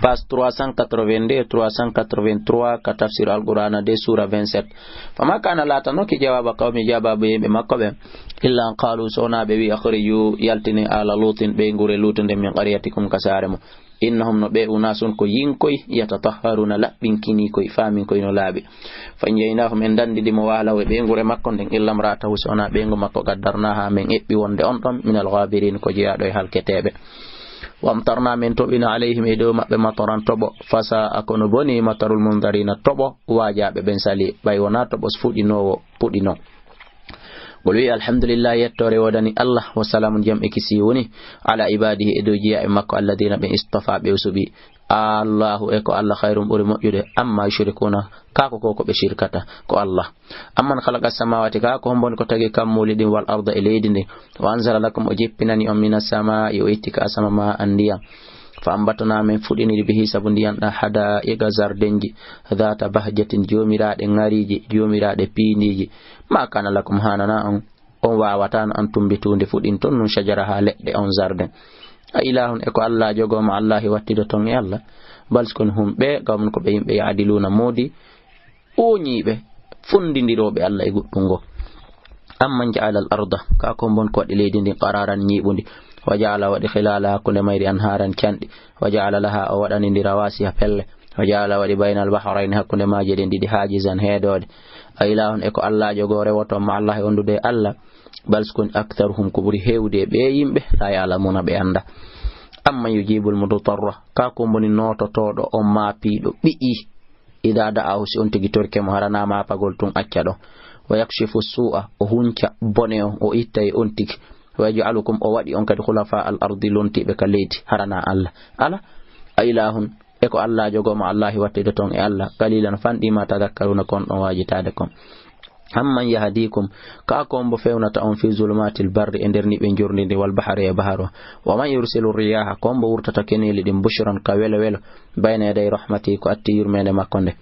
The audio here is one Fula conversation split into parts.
page 382 383 ka tafsir al-Qur'an de sura 27 fama kana la tanoki jawaba qawmi jababe be makkobe illa an qalu sona be wi akhriju yaltini ala lutin be ngure lutunde min qaryatikum kasaremo innahum no be unasun ko yinkoy yatatahharuna labinkini koy famin koy no laabi fanjaynahum en dandidi mo wala we be ngure makko den illa mrata sona be ngo makko gaddarnaha men ebbi wonde on ton min al-ghabirin ko jiado e halketebe وامطرنا من توبنا عليهم إدو مأبه مطران توبو فسا أكون بني مطر المنذرين توبو واجع ببن سالي بايونا توبو سفودينو بودينو قلوا الحمد لله يتوري ودني الله وسلام جمع كسيوني على عباده إدو جياء مكو الذين بن استفع بيوسبي الله إكو الله خير أولي مؤجده أما يشركون كاكو كوكو بشركته كو الله أما خلق السماوات كاكو هم بنكو تغي كمولد والأرض إليدن وأنزل لكم أجيبنني من السماء يويتك أسما ما أنديا فأنبتنا من فدين به سبنديان حدائق زردنجي ذات بهجة جوميرات نغاريجي جوميرات بينيجي ما كان لكم هاننا أن واواتان أن تنبتون فدين تنن شجرها لأ أن زردن إله إكو الله جوغو مع الله واتدو توني الله بل سكن هم بي قومن كو بيهم بي عدلون مودي أوني بي فندندرو بي الله يقول أمن جعل الأرض كاكم بون كو دليدين قرارا نيبوندي وجعل ودي خلالها كل مير أنهارا كاندي وجعل لها أودان دي رواسي هبل وجعل ودي بين البحرين كل ما جدين دي حاجزا هيدود إله إكو الله جوغو ريوتو مع الله وندو دي الله بل سكن أكثرهم كبري هيودي بيهم به لا يعلمون بأنده أما يجيب المضطر كاكم بني نوتو تودو أما بيدو بيئي إذا دعاه سيونتي تركي مهارنا ما فقلتم أكدو ويكشف السوء وهنك بنيو وإيتي أنتك ويجعلكم أودي أنك خلفاء الأرض لنتي بكاليت هرنا الله ألا إله إكو الله جوغو مع الله واتدتون الله قليلا فاندي ما تذكرون كون واجتادكم amman yahdikum ka ko mbo fewnata on fi zulumatil barri e der ni be jorninde wal bahari e baharo wa man yursilu riyaha ko mbo wurtata keneli dim bushran ka welo welo bayna yaday rahmati ko atti yurmene makonde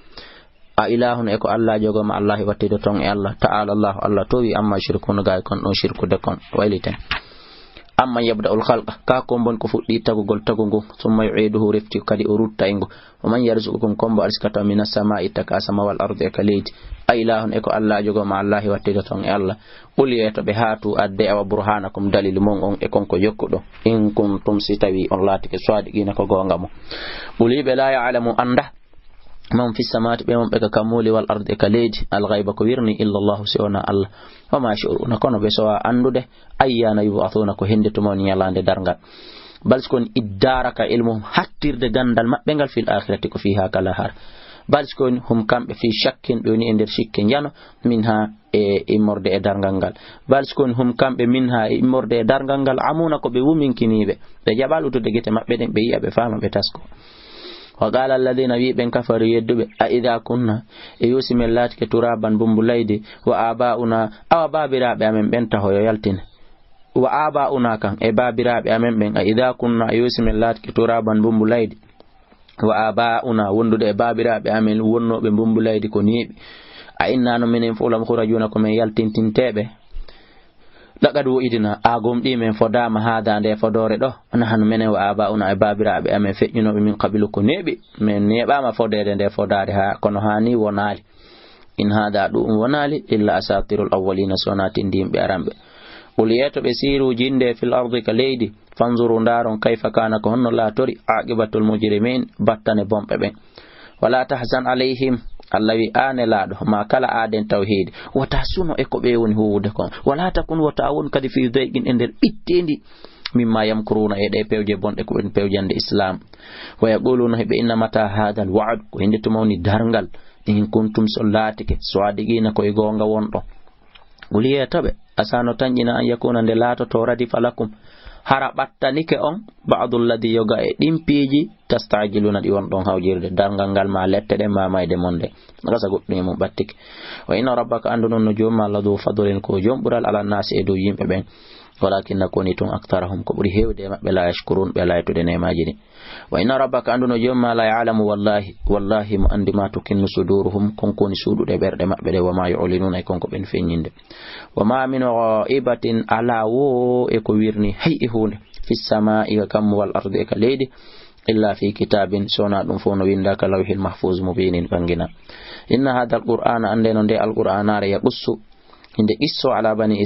a ilahun e ko allah jogo ma allah wattido ton e allah ta'ala allah towi amma shirkun gaay kon on shirku de kon wayliten amma yabda'ul khalqa ka ko mbon ko fuddi tagugol tagungo summa yu'iduhu rifti kadi urutta ingo wa man yarzuqukum kombo alskata minas sama'i takasama wal ardi kalit ay ilahun eko allah jogo ma allah wattido ton e allah uliyeto be hatu adde wa burhanakum dalil mon on e konko yokkudo in kuntum sitawi on latike swadigina ko gonga mo ulibe la ya'lamu anda من في السماء بهم بك كمول والأرض كليج الغيب كويرني إلا الله سيونا الله وما شعورنا كونوا بسوا أندوده أيانا يبعثون كهند تموني يلان درنغا بل سكون إدارك علمهم حتى دغندل مبنغل في الآخرة كفيها كالهار بل سكون هم كم في شك بيوني اندر شك يانو منها إمورد درنغال بل سكون هم كم منها إمورد درنغال عمونا كو بيومين كنيبه بجبالو تدغيت مبدن بيا بفهم بتاسكو وقال الذين بين كفروا يدب أئذا كنا يوسم اللات كترابا بمبليدي وآباؤنا أو بابرا بأمن بنته يلتن وآباؤنا كان بابرا بأمن بن أئذا كنا يوسم اللات كترابا بمبليدي وآباؤنا وندد بابرا بأمن ونو بمبليدي كنيب أئنا نمنين فولم خرجونكم يلتن تنتبه لقد وئدنا أقوم دي من فدام هذا ده فدور ده نحن من وآباؤنا أبابرا بأمن فتنو من قبلكم نبي من نبا ما فدور ده فدارها كنهاني ونالي إن هذا دون ونالي إلا أساطير الأولين سونات دين بأرامب وليات بسيروا جند في الأرض كليدي فانظروا دارون كيف كان كهن لا تري عاقبة المجرمين بطن بومبين ولا تحزن عليهم allawi ane laado ma kala aden tawhid wata suno e ko be woni huwude kon wala takun wata won kadi fi daygin ender bittendi mimma yamkuruna e de pewje bonde ko ben pewjande islam wa yaquluna be inna mata hadal wa'd ko hinde to mawni dargal in kuntum sallatike swadigina ko e gonga wondo uliya tabe asano tanjina an yakuna de lato to radi falakum hara battanike on ba'dul ladhi yoga e dimpiji tastajiluna di won don hawjirde dargal gal ma lette de mamayde monde ngasa goddo mo battike wa inna rabbaka andun no jomma ladu fadlin ko jombural ala nasi e do yimbe ben walakin nakoni tun aktarahum ko buri hewde mabbe la yashkurun be la yatude nemaji ni wa inna rabbaka andun no jomma la ya'lamu wallahi mu andima tukinnu suduruhum konkoni sudude berde mabbe de wa ma yu'linuna e konko ben fenyinde wa ma min ghaibatin ala wo e ko wirni hay hunde fi samaa'i kam wal ardi ka leydi إلا في كتاب سونا نفون ويندك لوح المحفوظ مبين بنجنا إن هذا القرآن عندنا القرآن يقص عند قصوا على بني